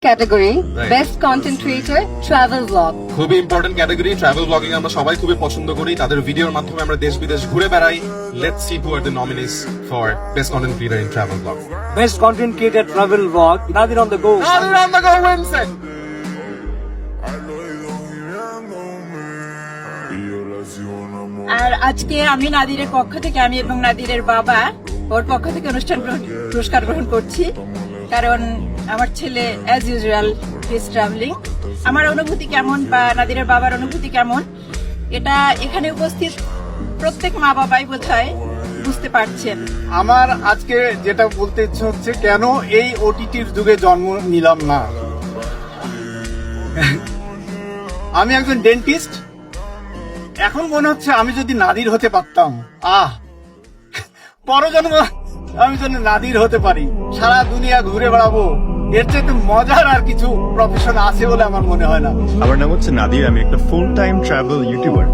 category, Right. Best Content Creator, Travel Vlog. খুবই important category travel blogging আমরা সবাই খুবই পছন্দ করি তাদের ভিডিওর মাধ্যমে আমরা দেশ বিদেশ ঘুরে বেড়াই let's see who are the nominees for best content creator in travel blog Best content creator travel vlog. Nadir on the go. আর আজকে আমি নাদিরের পক্ষ থেকে আমি এবং নাদিরের বাবা ওর পক্ষ থেকে পুরস্কার গ্রহণ করছি কারণ আমার ছেলে অ্যাজ ইউজুয়াল ইজ ট্রাভেলিং। আমার অনুভূতি কেমন বা নাদিরের বাবার অনুভূতি কেমন এটা এখানে উপস্থিত প্রত্যেক মা বাবাই বোধহয় বুঝতে পারছেন। আমার আজকে যেটা বলতে ইচ্ছে হচ্ছে কেন এই ওটিটির যুগে জন্ম নিলাম না। আমি একজন ডেন্টিস্ট, এখন মনে হচ্ছে আমি যদি নাদির হতে পারতাম, পরজন্ম আমি যেন নাদির হতে পারি, সারা দুনিয়া ঘুরে বেড়াবো, এর চেয়ে মজার আর কিছু প্রফেশন আছে বলে আমার মনে হয় না। আমার নাম হচ্ছে নাদির, আমি একটা ফুল টাইম ট্রাভেল ইউটিউবার।